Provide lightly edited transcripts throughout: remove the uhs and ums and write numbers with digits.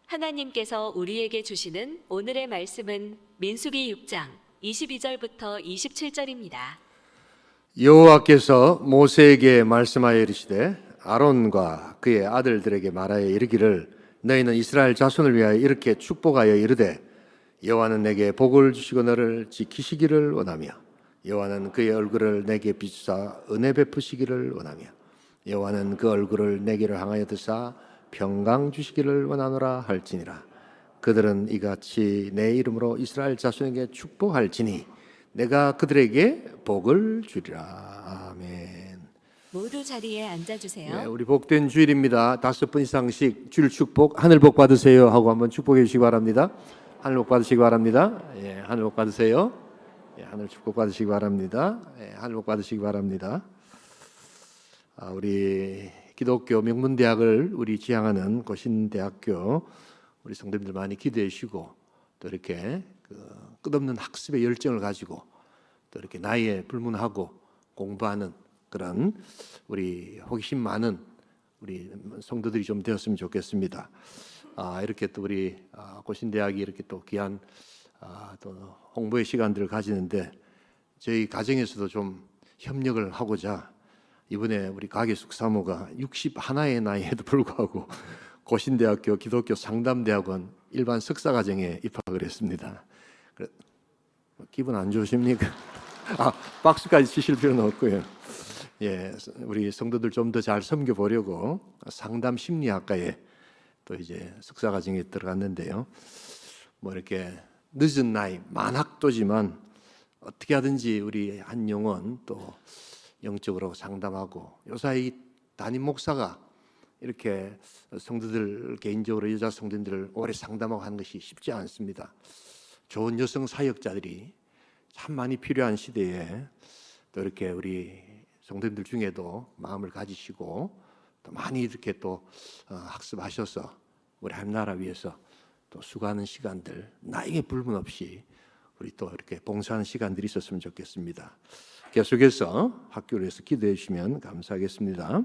하나님께서 우리에게 주시는 오늘의 말씀은 민수기 6장 22절부터 27절입니다. 여호와께서 모세에게 말씀하여 이르시되 아론과 그의 아들들에게 말하여 이르기를 너희는 이스라엘 자손을 위하여 이렇게 축복하여 이르되 여호와는 내게 복을 주시고 너를 지키시기를 원하며 여호와는 그의 얼굴을 내게 비추사 은혜 베푸시기를 원하며 여호와는 그 얼굴을 내게로 향하여 드사 평강 주시기를 원하노라 할지니라. 그들은 이같이 내 이름으로 이스라엘 자손에게 축복할지니 내가 그들에게 복을 주리라. 아멘. 모두 자리에 앉아주세요. 네, 우리 복된 주일입니다. 5분 이상씩 주일 축복, 하늘 복 받으세요 하고 한번 축복해 주시기 바랍니다. 하늘 복 받으시기 바랍니다. 예, 하늘 복 받으세요. 예, 하늘 축복 받으시기 바랍니다. 예, 하늘 복 받으시기 바랍니다. 우리 기독교 명문대학을 우리 지향하는 고신대학교 우리 성도님들 많이 기대해 주시고 또 이렇게 끝없는 학습의 열정을 가지고 또 이렇게 나이에 불문하고 공부하는 그런 우리 호기심 많은 우리 성도들이 좀 되었으면 좋겠습니다. 이렇게 또 우리 고신대학이 이렇게 또 귀한 또 홍보의 시간들을 가지는데 저희 가정에서도 좀 협력을 하고자 이번에 우리 가계숙사모가 61의 나이에도 불구하고 고신대학교 기독교 상담대학원 일반 석사과정에 입학을 했습니다. 기분 안 좋으십니까? 박수까지 치실 필요는 없고요. 예, 우리 성도들 좀 더 잘 섬겨보려고 상담 심리학과에 또 이제 석사과정에 들어갔는데요. 뭐 이렇게 늦은 나이 만학도지만 어떻게 하든지 우리 한 영혼 또 영적으로 상담하고 요사이 담임 목사가 이렇게 성도들 개인적으로 여자 성도들을 오래 상담하고 하는 것이 쉽지 않습니다. 좋은 여성 사역자들이 참 많이 필요한 시대에 또 이렇게 우리 성도님들 중에도 마음을 가지시고 또 많이 이렇게 또 학습하셔서 우리 하나님 위해서 또 수고하는 시간들 나에게 불문 없이 우리 또 이렇게 봉사하는 시간들이 있었으면 좋겠습니다. 계속해서 학교를 위해서 기도해 주시면 감사하겠습니다.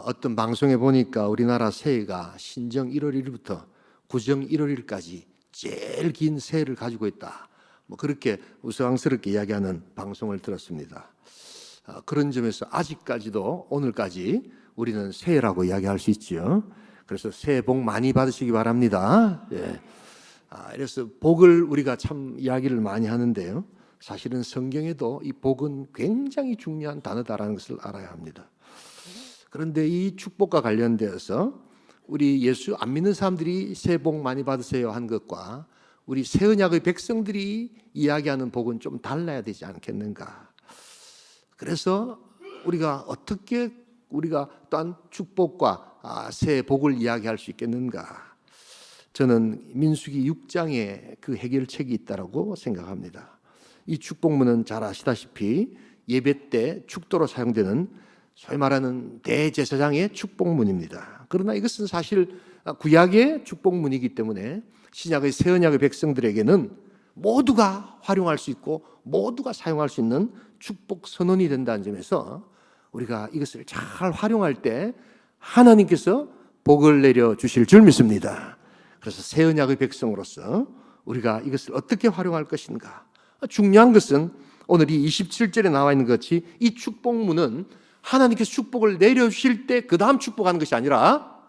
어떤 방송에 보니까 우리나라 새해가 신정 1월 1일부터 구정 1월 1일까지 제일 긴 새해를 가지고 있다. 뭐 그렇게 우스꽝스럽게 이야기하는 방송을 들었습니다. 그런 점에서 아직까지도 오늘까지 우리는 새해라고 이야기할 수 있죠. 그래서 새해 복 많이 받으시기 바랍니다. 예. 그래서 복을 우리가 참 이야기를 많이 하는데요. 사실은 성경에도 이 복은 굉장히 중요한 단어다라는 것을 알아야 합니다. 그런데 이 축복과 관련되어서 우리 예수 안 믿는 사람들이 새해 복 많이 받으세요 한 것과 우리 새 언약의 백성들이 이야기하는 복은 좀 달라야 되지 않겠는가. 그래서 우리가 어떻게 우리가 또한 축복과 새해 복을 이야기할 수 있겠는가. 저는 민수기 6장에 그 해결책이 있다고 생각합니다. 이 축복문은 잘 아시다시피 예배 때 축도로 사용되는 소위 말하는 대제사장의 축복문입니다. 그러나 이것은 사실 구약의 축복문이기 때문에 신약의 새 언약의 백성들에게는 모두가 활용할 수 있고 모두가 사용할 수 있는 축복 선언이 된다는 점에서 우리가 이것을 잘 활용할 때 하나님께서 복을 내려 주실 줄 믿습니다. 그래서 새 언약의 백성으로서 우리가 이것을 어떻게 활용할 것인가. 중요한 것은 오늘 이 27절에 나와 있는 것 같이 이 축복문은 하나님께서 축복을 내려주실 때 그 다음 축복하는 것이 아니라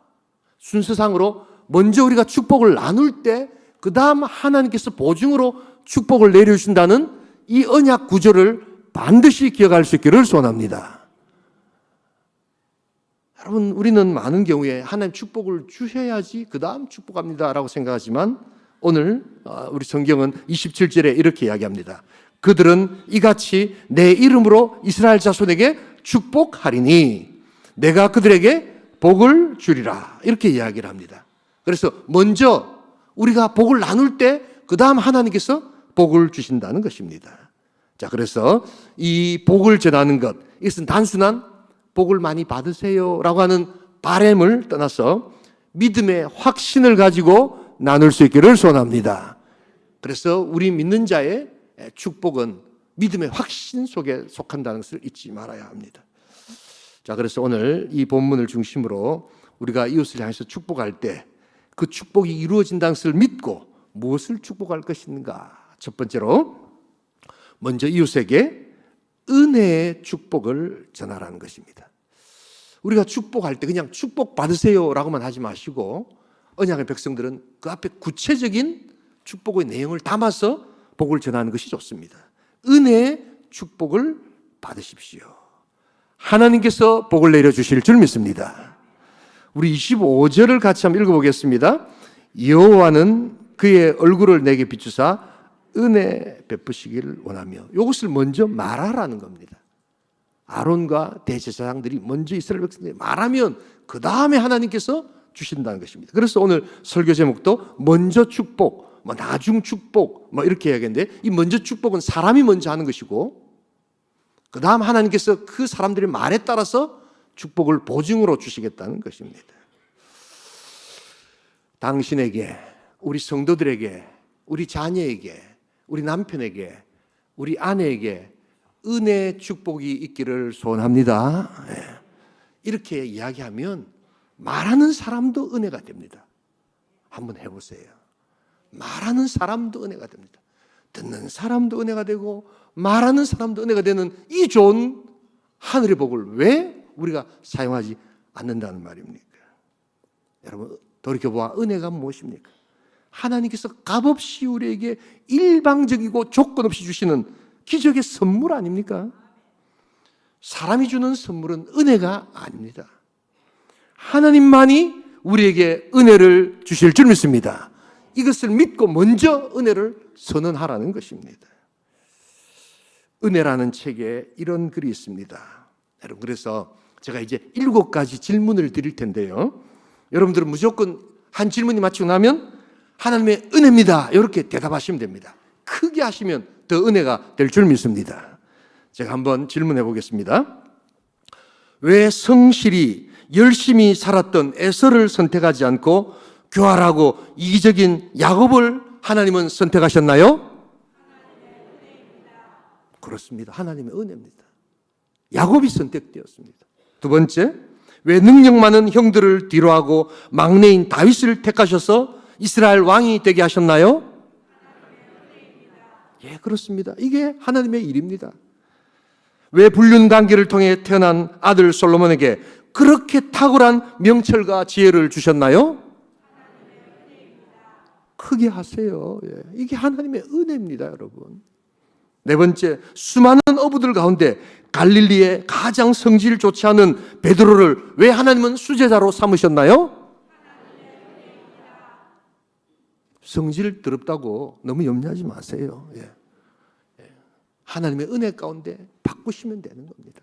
순서상으로 먼저 우리가 축복을 나눌 때 그 다음 하나님께서 보증으로 축복을 내려주신다는 이 언약 구조를 반드시 기억할 수 있기를 소원합니다. 여러분, 우리는 많은 경우에 하나님 축복을 주셔야지 그 다음 축복합니다 라고 생각하지만 오늘 우리 성경은 27절에 이렇게 이야기합니다. 그들은 이같이 내 이름으로 이스라엘 자손에게 축복하리니 내가 그들에게 복을 주리라. 이렇게 이야기를 합니다. 그래서 먼저 우리가 복을 나눌 때 그 다음 하나님께서 복을 주신다는 것입니다. 자, 그래서 이 복을 전하는 것, 이것은 단순한 복을 많이 받으세요 라고 하는 바램을 떠나서 믿음의 확신을 가지고 나눌 수 있기를 소원합니다. 그래서 우리 믿는 자의 축복은 믿음의 확신 속에 속한다는 것을 잊지 말아야 합니다. 자, 그래서 오늘 이 본문을 중심으로 우리가 이웃을 향해서 축복할 때 그 축복이 이루어진다는 것을 믿고 무엇을 축복할 것인가? 첫 번째로 먼저 이웃에게 은혜의 축복을 전하라는 것입니다. 우리가 축복할 때 그냥 축복 받으세요라고만 하지 마시고 언약의 백성들은 그 앞에 구체적인 축복의 내용을 담아서 복을 전하는 것이 좋습니다. 은혜의 축복을 받으십시오. 하나님께서 복을 내려주실 줄 믿습니다. 우리 25절을 같이 한번 읽어보겠습니다. 여호와는 그의 얼굴을 내게 비추사 은혜 베푸시기를 원하며, 이것을 먼저 말하라는 겁니다. 아론과 대제사장들이 먼저 이스라엘 백성들이 말하면 그 다음에 하나님께서 주신다는 것입니다. 그래서 오늘 설교 제목도 먼저 축복, 나중 축복 이렇게 해야겠는데, 이 먼저 축복은 사람이 먼저 하는 것이고 그 다음 하나님께서 그 사람들의 말에 따라서 축복을 보증으로 주시겠다는 것입니다. 당신에게, 우리 성도들에게, 우리 자녀에게, 우리 남편에게, 우리 아내에게 은혜의 축복이 있기를 소원합니다. 이렇게 이야기하면 말하는 사람도 은혜가 됩니다. 한번 해보세요. 말하는 사람도 은혜가 됩니다. 듣는 사람도 은혜가 되고 말하는 사람도 은혜가 되는 이 좋은 하늘의 복을 왜 우리가 사용하지 않는다는 말입니까? 여러분, 돌이켜보아 은혜가 무엇입니까? 하나님께서 값없이 우리에게 일방적이고 조건 없이 주시는 기적의 선물 아닙니까? 사람이 주는 선물은 은혜가 아닙니다. 하나님만이 우리에게 은혜를 주실 줄 믿습니다. 이것을 믿고 먼저 은혜를 선언하라는 것입니다. 은혜라는 책에 이런 글이 있습니다. 여러분, 그래서 제가 이제 7가지 질문을 드릴 텐데요. 여러분들은 무조건 한 질문이 맞추고 나면 하나님의 은혜입니다, 이렇게 대답하시면 됩니다. 크게 하시면 더 은혜가 될 줄 믿습니다. 제가 한번 질문해 보겠습니다. 왜 성실히 열심히 살았던 에서를 선택하지 않고 교활하고 이기적인 야곱을 하나님은 선택하셨나요? 그렇습니다. 하나님의 은혜입니다. 야곱이 선택되었습니다. 두 번째, 왜 능력 많은 형들을 뒤로하고 막내인 다윗을 택하셔서 이스라엘 왕이 되게 하셨나요? 예, 그렇습니다. 이게 하나님의 일입니다. 왜 불륜관계를 통해 태어난 아들 솔로몬에게 그렇게 탁월한 명철과 지혜를 주셨나요? 크게 하세요. 예, 이게 하나님의 은혜입니다, 여러분. 네 번째, 수많은 어부들 가운데 갈릴리의 가장 성질 좋지 않은 베드로를 왜 하나님은 수제자로 삼으셨나요? 성질 더럽다고 너무 염려하지 마세요. 예. 하나님의 은혜 가운데 바꾸시면 되는 겁니다.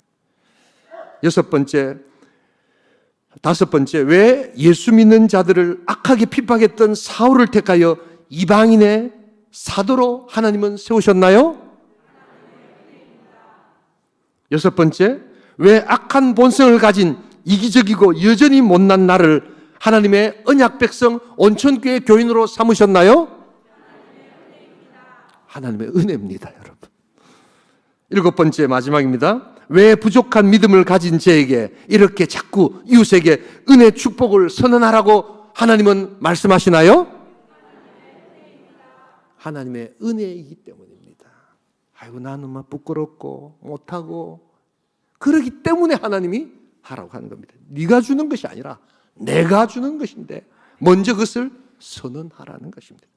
다섯 번째, 왜 예수 믿는 자들을 악하게 핍박했던 사울을 택하여 이방인의 사도로 하나님은 세우셨나요? 여섯 번째, 왜 악한 본성을 가진 이기적이고 여전히 못난 나를 하나님의 언약 백성 온천교회 교인으로 삼으셨나요? 하나님의 은혜입니다, 여러분. 일곱 번째, 마지막입니다. 왜 부족한 믿음을 가진 저에게 이렇게 자꾸 이웃에게 은혜 축복을 선언하라고 하나님은 말씀하시나요? 하나님의 은혜이기 때문입니다. 아이고, 나는 막 부끄럽고 못하고, 그러기 때문에 하나님이 하라고 하는 겁니다. 네가 주는 것이 아니라 내가 주는 것인데 먼저 그것을 선언하라는 것입니다.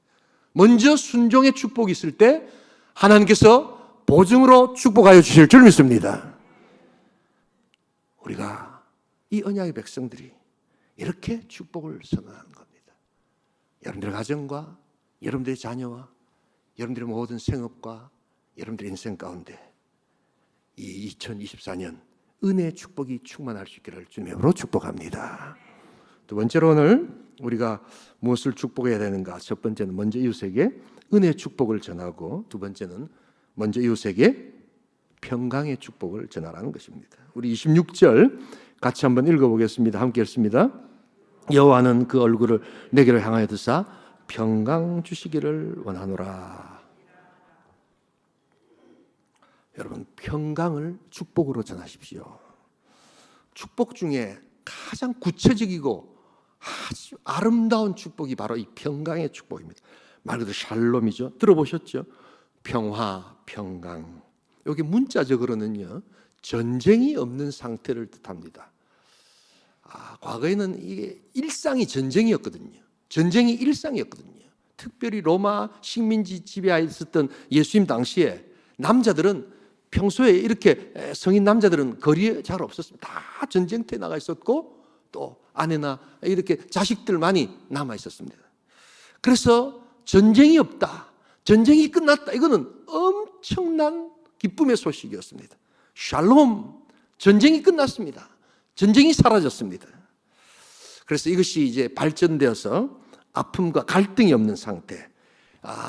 먼저 순종의 축복이 있을 때 하나님께서 보증으로 축복하여 주실 줄 믿습니다. 우리가 이 언약의 백성들이 이렇게 축복을 선언하는 겁니다. 여러분들의 가정과 여러분들의 자녀와 여러분들의 모든 생업과 여러분들의 인생 가운데 이 2024년 은혜의 축복이 충만할 수 있기를 주님의 이름으로 축복합니다. 두 번째로 오늘 우리가 무엇을 축복해야 되는가? 첫 번째는 먼저 이웃에게 은혜의 축복을 전하고, 두 번째는 먼저 이웃에게 평강의 축복을 전하라는 것입니다. 우리 26절 같이 한번 읽어보겠습니다. 함께 읽습니다. 여호와는 그 얼굴을 내게로 향하여 드사 평강 주시기를 원하노라. 여러분, 평강을 축복으로 전하십시오. 축복 중에 가장 구체적이고 아주 아름다운 축복이 바로 이 평강의 축복입니다. 말 그대로 샬롬이죠. 들어보셨죠? 평화, 평강. 여기 문자적으로는요, 전쟁이 없는 상태를 뜻합니다. 과거에는 이게 일상이 전쟁이었거든요. 전쟁이 일상이었거든요. 특별히 로마 식민지 지배하에 있었던 예수님 당시에 남자들은 평소에 이렇게 성인 남자들은 거리에 잘 없었습니다. 다 전쟁터에 나가 있었고 또 아내나 이렇게 자식들 많이 남아 있었습니다. 그래서 전쟁이 없다, 전쟁이 끝났다, 이거는 엄청난 기쁨의 소식이었습니다. 샬롬, 전쟁이 끝났습니다. 전쟁이 사라졌습니다. 그래서 이것이 이제 발전되어서 아픔과 갈등이 없는 상태,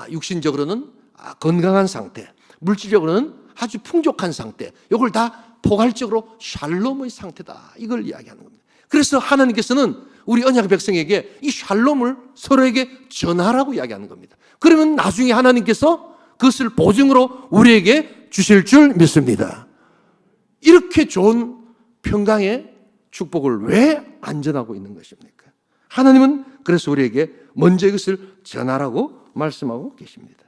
육신적으로는 건강한 상태, 물질적으로는 아주 풍족한 상태, 이걸 다 포괄적으로 샬롬의 상태다, 이걸 이야기하는 겁니다. 그래서 하나님께서는 우리 언약 백성에게 이 샬롬을 서로에게 전하라고 이야기하는 겁니다. 그러면 나중에 하나님께서 그것을 보증으로 우리에게 주실 줄 믿습니다. 이렇게 좋은 평강의 축복을 왜 안 전하고 있는 것입니까? 하나님은 그래서 우리에게 먼저 이것을 전하라고 말씀하고 계십니다.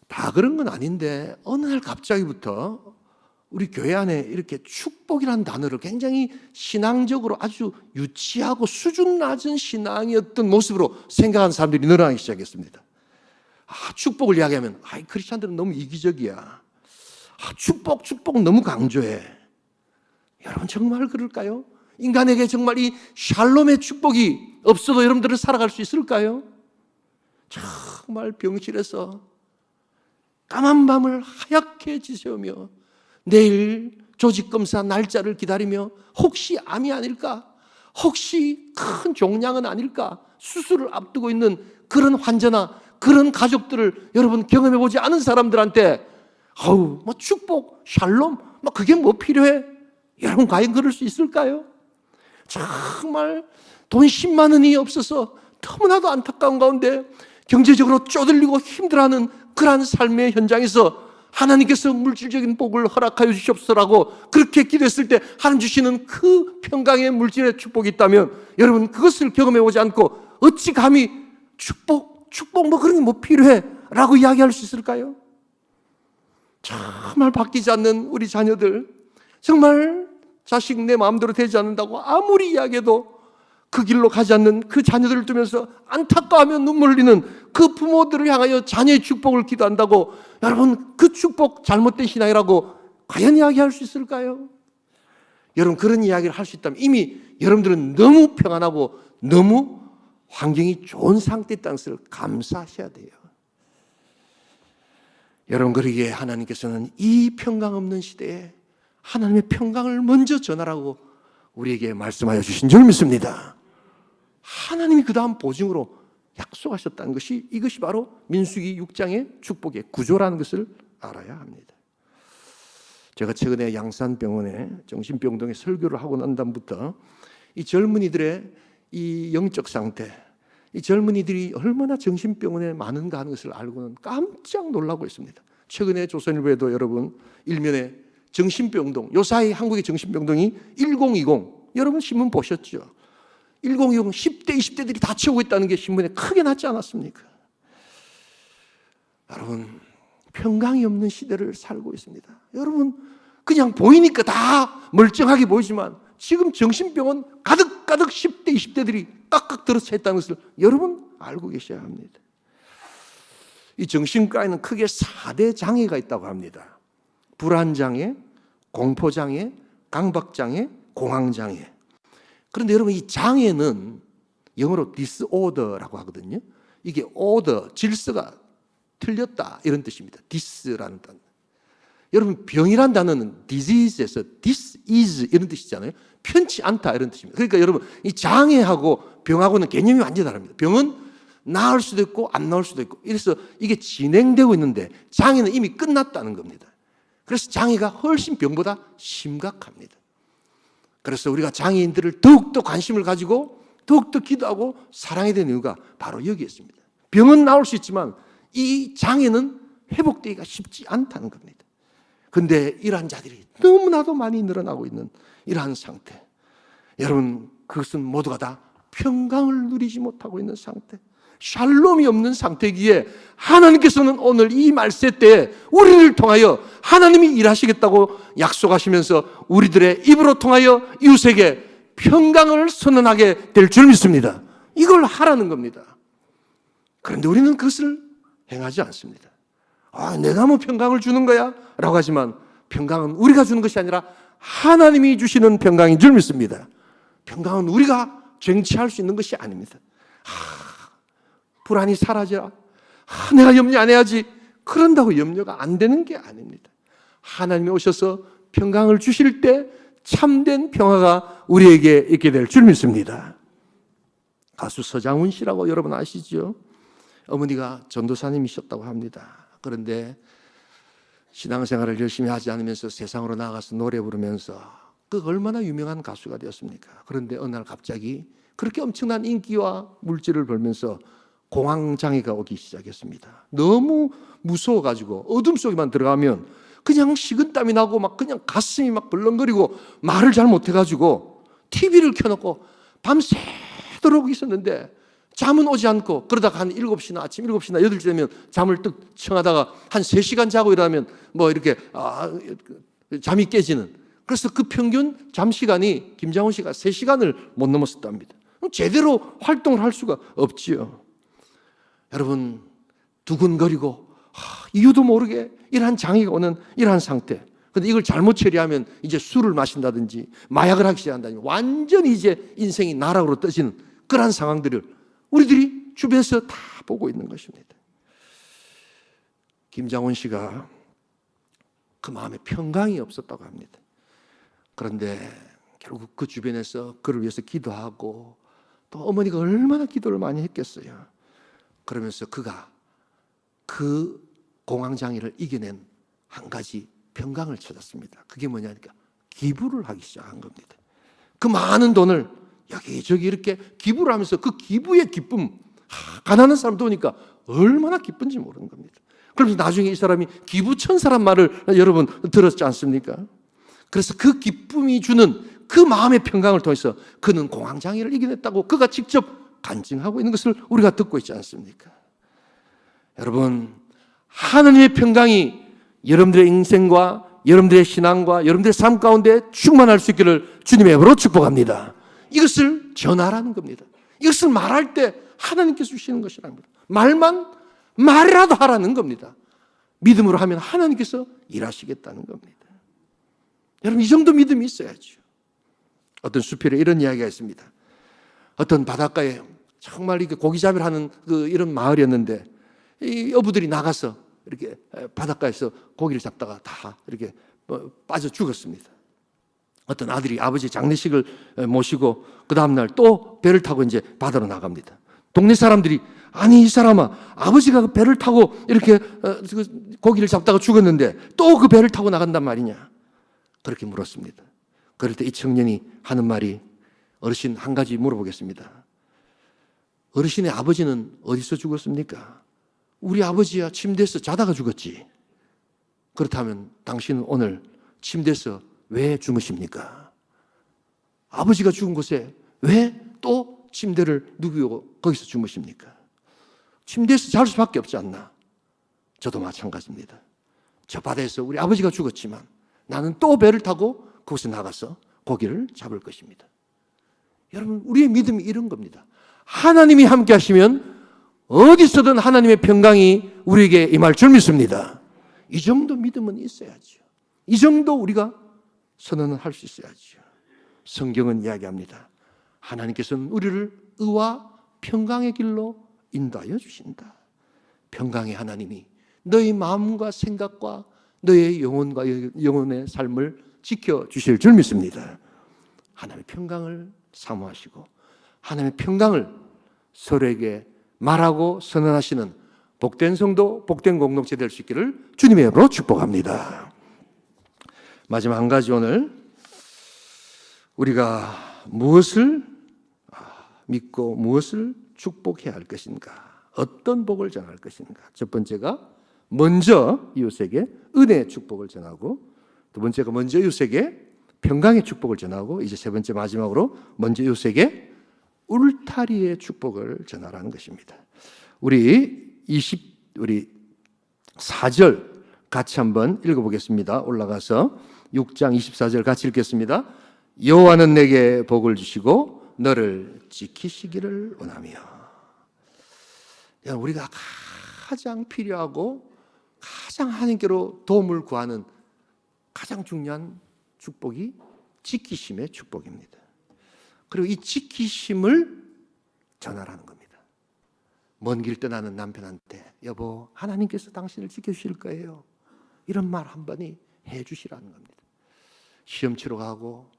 다 그런 건 아닌데 어느 날 갑자기부터 우리 교회 안에 이렇게 축복이라는 단어를 굉장히 신앙적으로 아주 유치하고 수준 낮은 신앙이었던 모습으로 생각하는 사람들이 늘어나기 시작했습니다. 축복을 이야기하면 크리스찬들은 너무 이기적이야. 축복 너무 강조해. 여러분 정말 그럴까요? 인간에게 정말 이 샬롬의 축복이 없어도 여러분들은 살아갈 수 있을까요? 정말 병실에서 까만 밤을 하얗게 지새우며 내일 조직검사 날짜를 기다리며 혹시 암이 아닐까? 혹시 큰 종양은 아닐까? 수술을 앞두고 있는 그런 환자나 그런 가족들을 여러분 경험해보지 않은 사람들한테 축복, 샬롬, 그게 뭐 필요해? 여러분 과연 그럴 수 있을까요? 정말 돈 10만 원이 없어서 너무나도 안타까운 가운데 경제적으로 쪼들리고 힘들어하는 그러한 삶의 현장에서 하나님께서 물질적인 복을 허락하여 주시옵소서라고 그렇게 기도했을 때 하나님 주시는 그 평강의 물질의 축복이 있다면 여러분 그것을 경험해보지 않고 어찌 감히 축복 그런 게 뭐 필요해? 라고 이야기할 수 있을까요? 정말 바뀌지 않는 우리 자녀들, 정말 자식 내 마음대로 되지 않는다고 아무리 이야기해도 그 길로 가지 않는 그 자녀들을 두면서 안타까워하며 눈물 흘리는 그 부모들을 향하여 자녀의 축복을 기도한다고 여러분 그 축복 잘못된 신앙이라고 과연 이야기할 수 있을까요? 여러분 그런 이야기를 할 수 있다면 이미 여러분들은 너무 평안하고 너무 환경이 좋은 상태에 있다는 것을 감사하셔야 돼요. 여러분 그러기에 하나님께서는 이 평강 없는 시대에 하나님의 평강을 먼저 전하라고 우리에게 말씀하여 주신 줄 믿습니다. 하나님이 그 다음 보증으로 약속하셨다는 것이 이것이 바로 민수기 6장의 축복의 구조라는 것을 알아야 합니다. 제가 최근에 양산병원에 정신병동에 설교를 하고 난 다음부터 이 젊은이들의 이 영적 상태, 이 젊은이들이 얼마나 정신병원에 많은가 하는 것을 알고는 깜짝 놀라고 있습니다. 최근에 조선일보에도 여러분 일면에 정신병동, 요사이 한국의 정신병동이 1020, 여러분 신문 보셨죠? 1020 10대, 20대들이 다 채우고 있다는 게 신문에 크게 났지 않았습니까? 여러분 평강이 없는 시대를 살고 있습니다. 여러분 그냥 보이니까 다 멀쩡하게 보이지만 지금 정신병원 가득 10대, 20대들이 깍깍 들어차 있다는 것을 여러분 알고 계셔야 합니다. 이 정신과에는 크게 4대 장애가 있다고 합니다. 불안장애, 공포장애, 강박장애, 공황장애. 그런데 여러분 이 장애는 영어로 disorder라고 하거든요. 이게 order, 질서가 틀렸다 이런 뜻입니다. dis라는 단어. 여러분 병이란 단어는 disease에서 disease 이런 뜻이잖아요. 편치 않다 이런 뜻입니다. 그러니까 여러분 이 장애하고 병하고는 개념이 완전히 다릅니다. 병은 나을 수도 있고 안 나을 수도 있고 이래서 이게 진행되고 있는데 장애는 이미 끝났다는 겁니다. 그래서 장애가 훨씬 병보다 심각합니다. 그래서 우리가 장애인들을 더욱더 관심을 가지고 더욱더 기도하고 사랑해야 되는 이유가 바로 여기에 있습니다. 병은 나올 수 있지만 이 장애는 회복되기가 쉽지 않다는 겁니다. 그런데 이러한 자들이 너무나도 많이 늘어나고 있는 이러한 상태. 여러분 그것은 모두가 다 평강을 누리지 못하고 있는 상태, 샬롬이 없는 상태기에 하나님께서는 오늘 이 말세 때에 우리를 통하여 하나님이 일하시겠다고 약속하시면서 우리들의 입으로 통하여 이웃에게 평강을 선언하게 될 줄 믿습니다. 이걸 하라는 겁니다. 그런데 우리는 그것을 행하지 않습니다. 내가 뭐 평강을 주는 거야? 라고 하지만 평강은 우리가 주는 것이 아니라 하나님이 주시는 평강인 줄 믿습니다. 평강은 우리가 쟁취할 수 있는 것이 아닙니다. 불안이 사라져라. 내가 염려 안 해야지. 그런다고 염려가 안 되는 게 아닙니다. 하나님이 오셔서 평강을 주실 때 참된 평화가 우리에게 있게 될 줄 믿습니다. 가수 서장훈 씨라고 여러분 아시죠? 어머니가 전도사님이셨다고 합니다. 그런데 신앙생활을 열심히 하지 않으면서 세상으로 나가서 노래 부르면서 그 얼마나 유명한 가수가 되었습니까? 그런데 어느 날 갑자기 그렇게 엄청난 인기와 물질을 벌면서 공황장애가 오기 시작했습니다. 너무 무서워가지고 어둠 속에만 들어가면 그냥 식은땀이 나고 막 그냥 가슴이 막 벌렁거리고 말을 잘 못해가지고 TV를 켜놓고 밤새도록 있었는데 잠은 오지 않고 그러다가 한 7시나 아침 7시나 8시 되면 잠을 뚝 청하다가 한 3시간 자고 일어나면 뭐 이렇게 잠이 깨지는, 그래서 그 평균 잠 시간이 김장훈 씨가 3시간을 못 넘었었답니다. 제대로 활동을 할 수가 없지요. 여러분, 두근거리고 이유도 모르게 이러한 장애가 오는 이러한 상태. 그런데 이걸 잘못 처리하면 이제 술을 마신다든지 마약을 하기 시작한다든지 완전히 이제 인생이 나락으로 떠지는 그러한 상황들을 우리들이 주변에서 다 보고 있는 것입니다. 김장훈 씨가 그 마음에 평강이 없었다고 합니다. 그런데 결국 그 주변에서 그를 위해서 기도하고 또 어머니가 얼마나 기도를 많이 했겠어요. 그러면서 그가 그 공황장애를 이겨낸 한 가지 평강을 찾았습니다. 그게 뭐냐니까 기부를 하기 시작한 겁니다. 그 많은 돈을 여기저기 이렇게 기부를 하면서 그 기부의 기쁨, 가난한 사람도 오니까 얼마나 기쁜지 모르는 겁니다. 그러면서 나중에 이 사람이 기부천사란 말을 여러분 들었지 않습니까? 그래서 그 기쁨이 주는 그 마음의 평강을 통해서 그는 공황장애를 이겨냈다고 그가 직접 간증하고 있는 것을 우리가 듣고 있지 않습니까? 여러분, 하나님의 평강이 여러분들의 인생과 여러분들의 신앙과 여러분들의 삶 가운데 충만할 수 있기를 주님의 이름으로 축복합니다. 이것을 전하라는 겁니다. 이것을 말할 때 하나님께서 주시는 것이랍니다. 말이라도 하라는 겁니다. 믿음으로 하면 하나님께서 일하시겠다는 겁니다. 여러분, 이 정도 믿음이 있어야죠. 어떤 수필에 이런 이야기가 있습니다. 어떤 바닷가에 정말 이렇게 고기잡이를 하는 이런 마을이었는데 이 어부들이 나가서 이렇게 바닷가에서 고기를 잡다가 다 이렇게 빠져 죽었습니다. 어떤 아들이 아버지 장례식을 모시고 그 다음날 또 배를 타고 이제 바다로 나갑니다. 동네 사람들이 아니 이 사람아, 아버지가 그 배를 타고 이렇게 고기를 잡다가 죽었는데 또 그 배를 타고 나간단 말이냐, 그렇게 물었습니다. 그럴 때 이 청년이 하는 말이, 어르신 한 가지 물어보겠습니다. 어르신의 아버지는 어디서 죽었습니까? 우리 아버지야 침대에서 자다가 죽었지. 그렇다면 당신은 오늘 침대에서 왜 주무십니까? 아버지가 죽은 곳에 왜 또 침대를 누비고 거기서 주무십니까? 침대에서 잘 수밖에 없지 않나? 저도 마찬가지입니다. 저 바다에서 우리 아버지가 죽었지만 나는 또 배를 타고 그곳에 나가서 고기를 잡을 것입니다. 여러분, 우리의 믿음이 이런 겁니다. 하나님이 함께 하시면 어디서든 하나님의 평강이 우리에게 임할 줄 믿습니다. 이 정도 믿음은 있어야죠. 이 정도 우리가 선언을 할 수 있어야죠. 성경은 이야기합니다. 하나님께서는 우리를 의와 평강의 길로 인도하여 주신다. 평강의 하나님이 너희 마음과 생각과 너의 영혼과 영혼의 삶을 지켜주실 줄 믿습니다. 하나님의 평강을 사모하시고 하나님의 평강을 서로에게 말하고 선언하시는 복된 성도, 복된 공동체 될 수 있기를 주님의 이름으로 축복합니다. 마지막 한 가지, 오늘 우리가 무엇을 믿고 무엇을 축복해야 할 것인가, 어떤 복을 전할 것인가. 첫 번째가 먼저 이웃에게 은혜의 축복을 전하고, 두 번째가 먼저 이웃에게 평강의 축복을 전하고 이제 세 번째 마지막으로 먼저 요셉에게 울타리의 축복을 전하라는 것입니다. 우리 4절 같이 한번 읽어보겠습니다. 올라가서 6장 24절 같이 읽겠습니다. 여호와는 내게 복을 주시고 너를 지키시기를 원하며. 우리가 가장 필요하고 가장 하나님께로 도움을 구하는 가장 중요한 축복이 지키심의 축복입니다. 그리고 이 지키심을 전하라는 겁니다. 먼 길 떠나는 남편한테 여보 하나님께서 당신을 지켜주실 거예요. 이런 말 한 번이 해주시라는 겁니다. 시험 치러 가고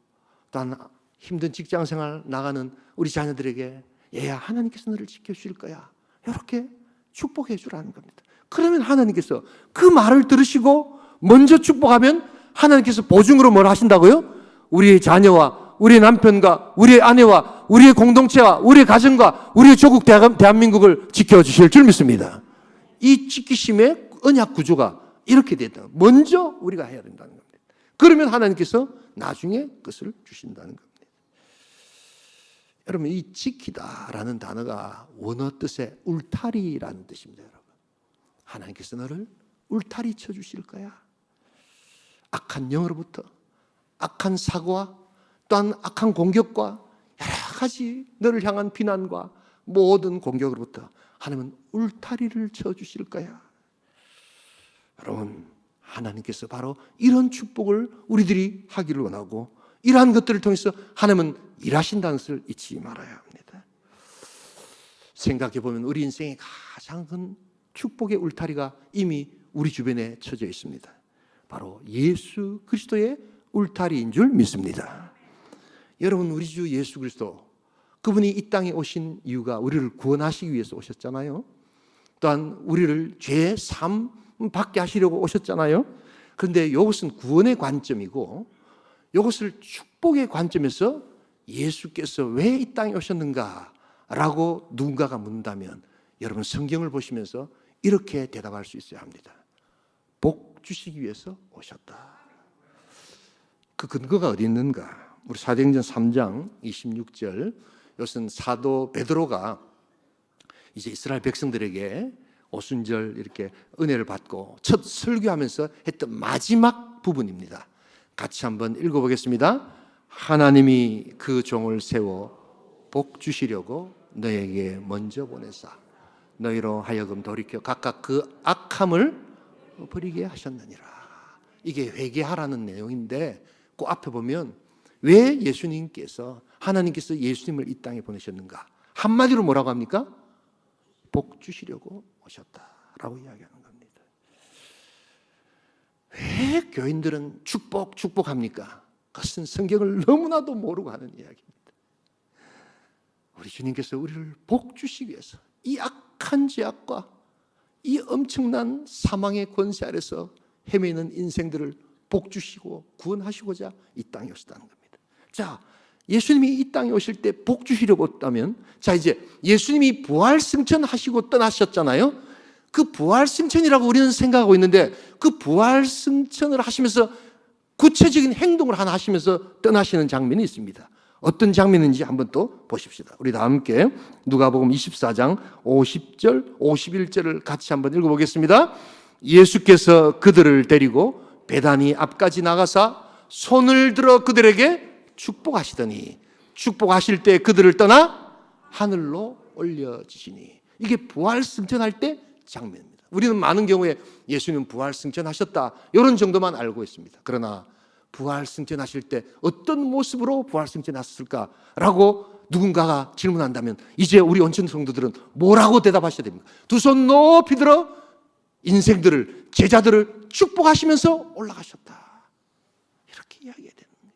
또한 힘든 직장생활 나가는 우리 자녀들에게 얘야 하나님께서 너를 지켜주실 거야. 이렇게 축복해 주라는 겁니다. 그러면 하나님께서 그 말을 들으시고 먼저 축복하면 하나님께서 보증으로 뭘 하신다고요? 우리의 자녀와 우리의 남편과 우리의 아내와 우리의 공동체와 우리의 가정과 우리의 조국 대한민국을 지켜주실 줄 믿습니다. 이 지키심의 언약 구조가 이렇게 됐다. 먼저 우리가 해야 된다는 겁니다. 그러면 하나님께서 나중에 그것을 주신다는 겁니다. 여러분 이 지키다라는 단어가 원어 뜻의 울타리라는 뜻입니다. 여러분 하나님께서 너를 울타리 쳐주실 거야. 악한 영으로부터 악한 사고와 또한 악한 공격과 여러 가지 너를 향한 비난과 모든 공격으로부터 하나님은 울타리를 쳐주실 거야. 여러분 하나님께서 바로 이런 축복을 우리들이 하기를 원하고 이러한 것들을 통해서 하나님은 일하신다는 것을 잊지 말아야 합니다. 생각해 보면 우리 인생의 가장 큰 축복의 울타리가 이미 우리 주변에 쳐져 있습니다. 바로 예수 그리스도의 울타리인 줄 믿습니다. 여러분 우리 주 예수 그리스도 그분이 이 땅에 오신 이유가 우리를 구원하시기 위해서 오셨잖아요. 또한 우리를 죄의 삶 받게 하시려고 오셨잖아요. 그런데 이것은 구원의 관점이고 이것을 축복의 관점에서 예수께서 왜 이 땅에 오셨는가 라고 누군가가 묻는다면 여러분 성경을 보시면서 이렇게 대답할 수 있어야 합니다. 복 주시기 위해서 오셨다. 그 근거가 어디 있는가? 우리 사도행전 3장 26절 이것은 사도 베드로가 이제 이스라엘 백성들에게 오순절 이렇게 은혜를 받고 첫 설교하면서 했던 마지막 부분입니다. 같이 한번 읽어보겠습니다. 하나님이 그 종을 세워 복 주시려고 너에게 먼저 보내사 너희로 하여금 돌이켜 각각 그 악함을 버리게 하셨느니라. 이게 회개하라는 내용인데 그 앞에 보면 왜 예수님께서 하나님께서 예수님을 이 땅에 보내셨는가? 한마디로 뭐라고 합니까? 복 주시려고 오셨다라고 이야기하는 겁니다. 왜 교인들은 축복합니까? 그것은 성경을 너무나도 모르고 하는 이야기입니다. 우리 주님께서 우리를 복 주시기 위해서 이 악한 죄악과 이 엄청난 사망의 권세 아래서 헤매는 인생들을 복 주시고 구원하시고자 이 땅에 오셨다는 겁니다. 자, 예수님이 이 땅에 오실 때 복 주시려고 했다면 자 이제 예수님이 부활승천하시고 떠나셨잖아요. 그 부활승천이라고 우리는 생각하고 있는데 그 부활승천을 하시면서 구체적인 행동을 하나 하시면서 떠나시는 장면이 있습니다. 어떤 장면인지 한번 또 보십시다. 우리 다 함께 누가복음 24장 50절 51절을 같이 한번 읽어보겠습니다. 예수께서 그들을 데리고 베다니 앞까지 나가사 손을 들어 그들에게 축복하시더니 축복하실 때 그들을 떠나 하늘로 올려지시니. 이게 부활승천할 때 장면입니다. 우리는 많은 경우에 예수님은 부활승천하셨다 이런 정도만 알고 있습니다. 그러나 부활승천하실 때 어떤 모습으로 부활승천하셨을까라고 누군가가 질문한다면 이제 우리 온천 성도들은 뭐라고 대답하셔야 됩니까? 두 손 높이 들어 인생들을 제자들을 축복하시면서 올라가셨다. 이렇게 이야기해야 되는 거예요.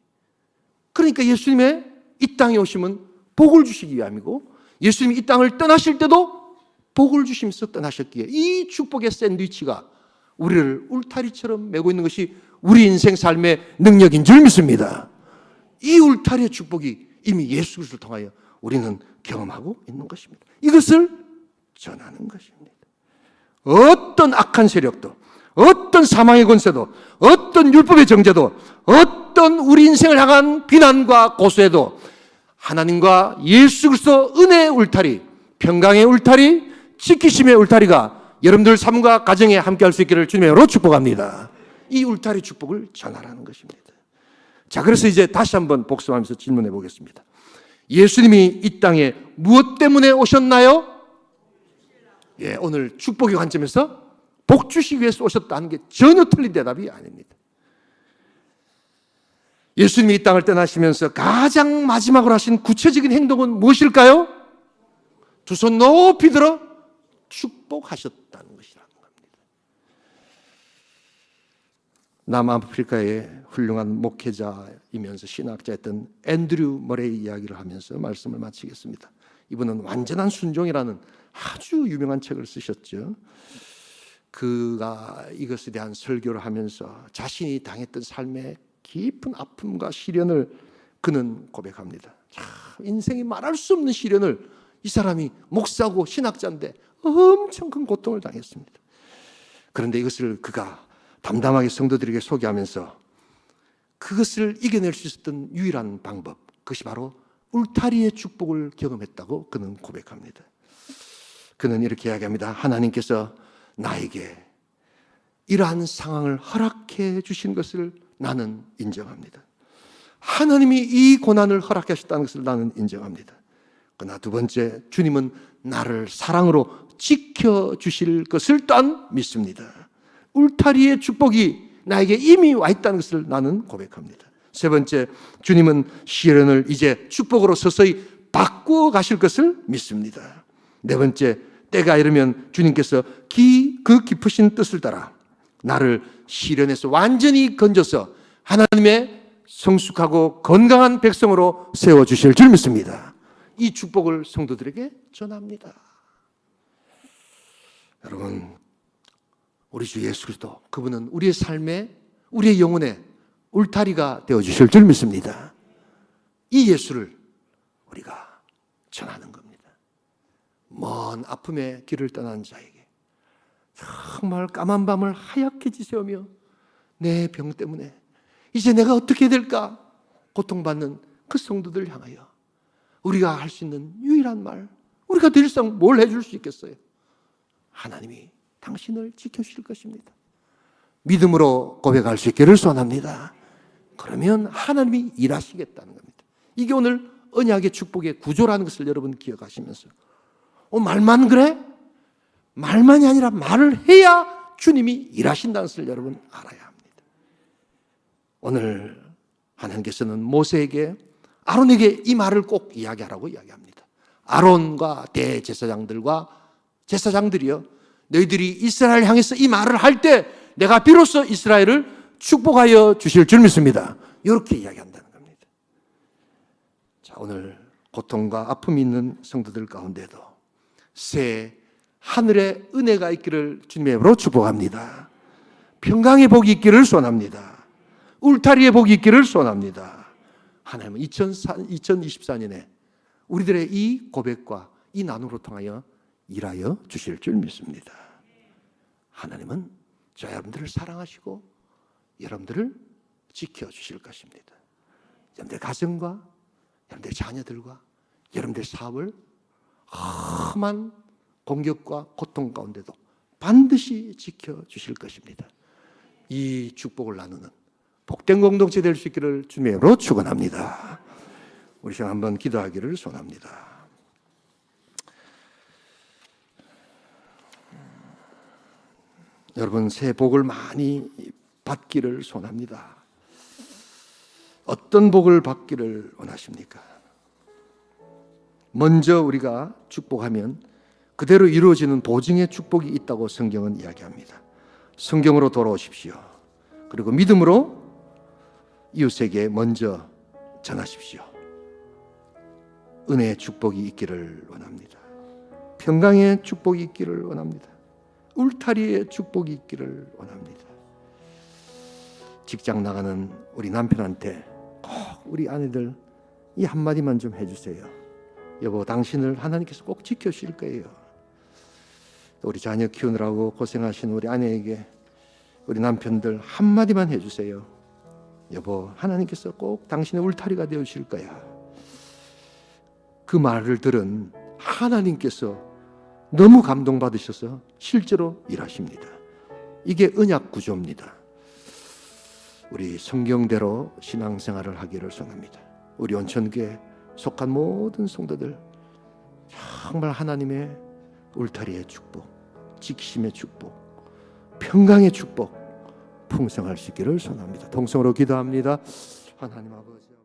그러니까 예수님의 이 땅에 오심은 복을 주시기 위함이고 예수님이 이 땅을 떠나실 때도 복을 주시면서 떠나셨기에 이 축복의 샌드위치가 우리를 울타리처럼 메고 있는 것이 우리 인생 삶의 능력인 줄 믿습니다. 이 울타리의 축복이 이미 예수 그리스도를 통하여 우리는 경험하고 있는 것입니다. 이것을 전하는 것입니다. 어떤 악한 세력도 어떤 사망의 권세도 어떤 율법의 정죄도 어떤 어떤 우리 인생을 향한 비난과 고소에도 하나님과 예수 그리스도 은혜의 울타리, 평강의 울타리, 지키심의 울타리가 여러분들 삶과 가정에 함께할 수 있기를 주님으로 축복합니다. 이 울타리 축복을 전하라는 것입니다. 자, 그래서 이제 다시 한번 복습하면서 질문해 보겠습니다. 예수님이 이 땅에 무엇 때문에 오셨나요? 예, 오늘 축복의 관점에서 복 주시기 위해서 오셨다는 게 전혀 틀린 대답이 아닙니다. 예수님이 이 땅을 떠나시면서 가장 마지막으로 하신 구체적인 행동은 무엇일까요? 두 손 높이 들어 축복하셨다는 것이라는 겁니다. 남아프리카의 훌륭한 목회자이면서 신학자였던 앤드류 머레이 이야기를 하면서 말씀을 마치겠습니다. 이분은 완전한 순종이라는 아주 유명한 책을 쓰셨죠. 그가 이것에 대한 설교를 하면서 자신이 당했던 삶의 깊은 아픔과 시련을 그는 고백합니다. 참 인생이 말할 수 없는 시련을 이 사람이 목사고 신학자인데 엄청 큰 고통을 당했습니다. 그런데 이것을 그가 담담하게 성도들에게 소개하면서 그것을 이겨낼 수 있었던 유일한 방법, 그것이 바로 울타리의 축복을 경험했다고 그는 고백합니다. 그는 이렇게 이야기합니다. 하나님께서 나에게 이러한 상황을 허락해 주신 것을 나는 인정합니다. 하나님이 이 고난을 허락하셨다는 것을 나는 인정합니다. 그러나 두 번째, 주님은 나를 사랑으로 지켜주실 것을 또한 믿습니다. 울타리의 축복이 나에게 이미 와 있다는 것을 나는 고백합니다. 세 번째, 주님은 시련을 이제 축복으로 서서히 바꾸어 가실 것을 믿습니다. 네 번째, 때가 이르면 주님께서 그 깊으신 뜻을 따라 나를 시련에서 완전히 건져서 하나님의 성숙하고 건강한 백성으로 세워주실 줄 믿습니다. 이 축복을 성도들에게 전합니다. 여러분, 우리 주 예수 그리스도, 그분은 우리의 삶에, 우리의 영혼에 울타리가 되어주실 줄 믿습니다. 이 예수를 우리가 전하는 겁니다. 먼 아픔의 길을 떠난 자에게 정말 까만 밤을 하얗게 지새우며 내 병 때문에 이제 내가 어떻게 해야 될까 고통받는 그 성도들 향하여 우리가 할 수 있는 유일한 말, 우리가 더 이상 뭘 해줄 수 있겠어요? 하나님이 당신을 지켜주실 것입니다. 믿음으로 고백할 수 있기를 소원합니다. 그러면 하나님이 일하시겠다는 겁니다. 이게 오늘 언약의 축복의 구조라는 것을 여러분 기억하시면서 말만 그래? 말만이 아니라 말을 해야 주님이 일하신다는 것을 여러분 알아야 합니다. 오늘 하나님께서는 모세에게, 아론에게 이 말을 꼭 이야기하라고 이야기합니다. 아론과 대제사장들과 제사장들이요, 너희들이 이스라엘 향해서 이 말을 할 때 내가 비로소 이스라엘을 축복하여 주실 줄 믿습니다. 이렇게 이야기한다는 겁니다. 자, 오늘 고통과 아픔이 있는 성도들 가운데도 새 하늘의 은혜가 있기를 주님의 이름으로 축복합니다. 평강의 복이 있기를 소원합니다. 울타리의 복이 있기를 소원합니다. 하나님은 2024년에 우리들의 이 고백과 이 나눔으로 통하여 일하여 주실 줄 믿습니다. 하나님은 저 여러분들을 사랑하시고 여러분들을 지켜주실 것입니다. 여러분들 가정과 여러분들 자녀들과 여러분들 사업을 험한 공격과 고통 가운데도 반드시 지켜주실 것입니다. 이 축복을 나누는 복된 공동체 될 수 있기를 주님의 이름으로 축원합니다. 우리 시간 한번 기도하기를 소원합니다. 여러분, 새해 복을 많이 받기를 소원합니다. 어떤 복을 받기를 원하십니까? 먼저 우리가 축복하면 그대로 이루어지는 보증의 축복이 있다고 성경은 이야기합니다. 성경으로 돌아오십시오. 그리고 믿음으로 이웃에게 먼저 전하십시오. 은혜의 축복이 있기를 원합니다. 평강의 축복이 있기를 원합니다. 울타리의 축복이 있기를 원합니다. 직장 나가는 우리 남편한테 꼭 우리 아내들 이 한마디만 좀 해주세요. 여보, 당신을 하나님께서 꼭 지켜주실 거예요. 또 우리 자녀 키우느라고 고생하신 우리 아내에게 우리 남편들 한마디만 해주세요. 여보, 하나님께서 꼭 당신의 울타리가 되어 주실 거야. 그 말을 들은 하나님께서 너무 감동받으셔서 실제로 일하십니다. 이게 언약 구조입니다. 우리 성경대로 신앙생활을 하기를 소원합니다. 우리 온천교에 속한 모든 성도들 정말 하나님의 울타리의 축복, 지키심의 축복, 평강의 축복 풍성할 수 있기를 소원합니다. 동성으로 기도합니다. 하나님 아버지.